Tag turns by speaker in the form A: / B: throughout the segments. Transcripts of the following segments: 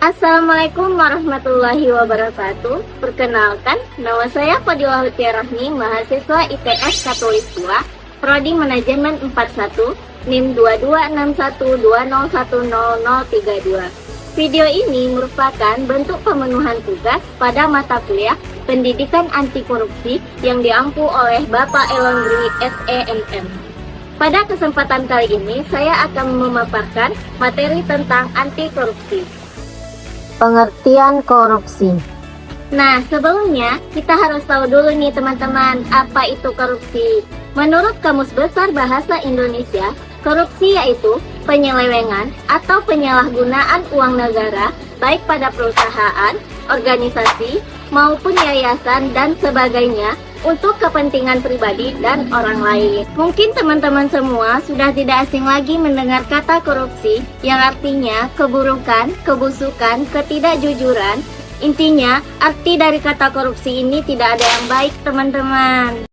A: Assalamualaikum warahmatullahi wabarakatuh. Perkenalkan, nama saya Fadilah Lutfi Rahmi, mahasiswa ITS Katolik 2, Prodi Manajemen 41, NIM 226120100032. Video ini merupakan bentuk pemenuhan tugas pada mata kuliah Pendidikan Anti Korupsi yang diampu oleh Bapak Elondri SEMM. Pada kesempatan kali ini, saya akan memaparkan materi tentang anti korupsi.
B: Pengertian korupsi.
A: Nah, sebelumnya kita harus tahu dulu nih teman-teman, apa itu korupsi. Menurut Kamus Besar Bahasa Indonesia, korupsi yaitu penyelewengan atau penyalahgunaan uang negara, baik pada perusahaan, organisasi, maupun yayasan dan sebagainya, untuk kepentingan pribadi dan orang lain. Mungkin teman-teman semua sudah tidak asing lagi mendengar kata korupsi, yang artinya keburukan, kebusukan, ketidakjujuran. Intinya, arti dari kata korupsi ini tidak ada yang baik, teman-teman.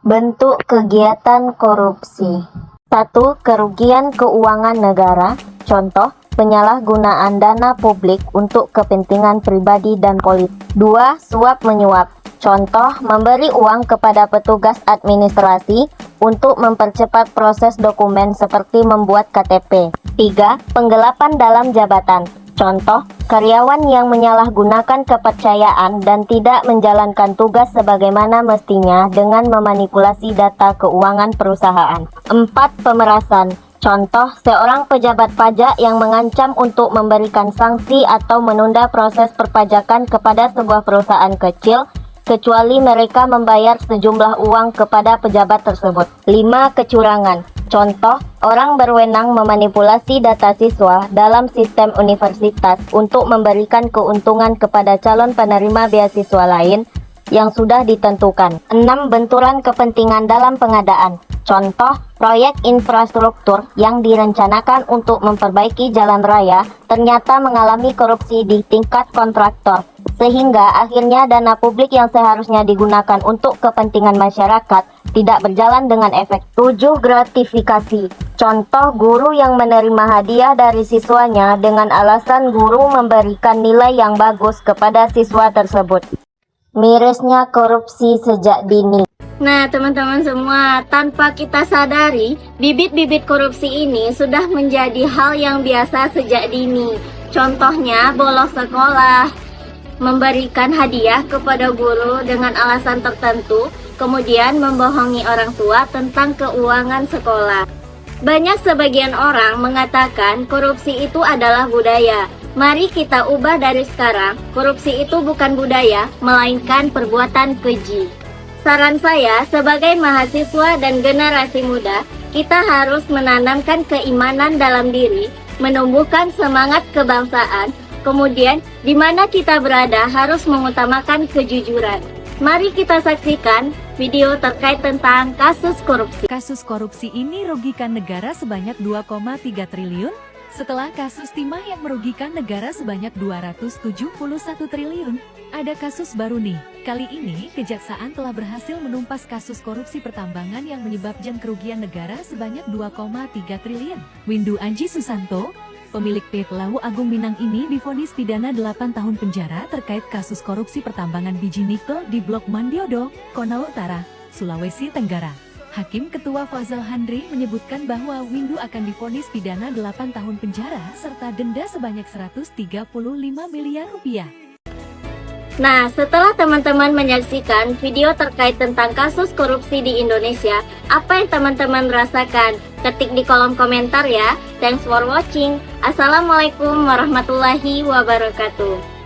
B: Bentuk kegiatan korupsi. 1. Kerugian keuangan negara. Contoh, penyalahgunaan dana publik untuk kepentingan pribadi dan politik. 2. Suap menyuap. Contoh, memberi uang kepada petugas administrasi untuk mempercepat proses dokumen seperti membuat KTP. 3. Penggelapan dalam jabatan. Contoh, karyawan yang menyalahgunakan kepercayaan dan tidak menjalankan tugas sebagaimana mestinya dengan memanipulasi data keuangan perusahaan. 4. Pemerasan. Contoh, seorang pejabat pajak yang mengancam untuk memberikan sanksi atau menunda proses perpajakan kepada sebuah perusahaan kecil kecuali mereka membayar sejumlah uang kepada pejabat tersebut. 5. Kecurangan. Contoh, orang berwenang memanipulasi data siswa dalam sistem universitas untuk memberikan keuntungan kepada calon penerima beasiswa lain yang sudah ditentukan. 6. Benturan kepentingan dalam pengadaan. Contoh, proyek infrastruktur yang direncanakan untuk memperbaiki jalan raya ternyata mengalami korupsi di tingkat kontraktor, sehingga akhirnya dana publik yang seharusnya digunakan untuk kepentingan masyarakat tidak berjalan dengan efek. 7. Gratifikasi. Contoh, guru yang menerima hadiah dari siswanya dengan alasan guru memberikan nilai yang bagus kepada siswa tersebut. Mirisnya korupsi sejak dini.
A: Nah, teman-teman semua, tanpa kita sadari, bibit-bibit korupsi ini sudah menjadi hal yang biasa sejak dini. Contohnya, bolos sekolah, memberikan hadiah kepada guru dengan alasan tertentu, kemudian membohongi orang tua tentang keuangan sekolah. Banyak sebagian orang mengatakan korupsi itu adalah budaya. Mari kita ubah dari sekarang, korupsi itu bukan budaya, melainkan perbuatan keji. Saran saya, sebagai mahasiswa dan generasi muda, kita harus menanamkan keimanan dalam diri, menumbuhkan semangat kebangsaan, kemudian di mana kita berada harus mengutamakan kejujuran. Mari kita saksikan video terkait tentang kasus korupsi.
C: Kasus korupsi ini merugikan negara sebanyak 2,3 triliun, setelah kasus timah yang merugikan negara sebanyak 271 triliun. Ada kasus baru nih. Kali ini, Kejaksaan telah berhasil menumpas kasus korupsi pertambangan yang menyebabkan kerugian negara sebanyak 2,3 triliun. Windu Anji Susanto, pemilik PT Lawu Agung Minang ini divonis pidana 8 tahun penjara terkait kasus korupsi pertambangan biji nikel di Blok Mandiodo, Konawe Utara, Sulawesi Tenggara. Hakim Ketua Fazal Handri menyebutkan bahwa Windu akan divonis pidana 8 tahun penjara serta denda sebanyak 135 miliar rupiah.
A: Nah, setelah teman-teman menyaksikan video terkait tentang kasus korupsi di Indonesia, apa yang teman-teman rasakan? Ketik di kolom komentar ya. Thanks for watching. Assalamualaikum warahmatullahi wabarakatuh.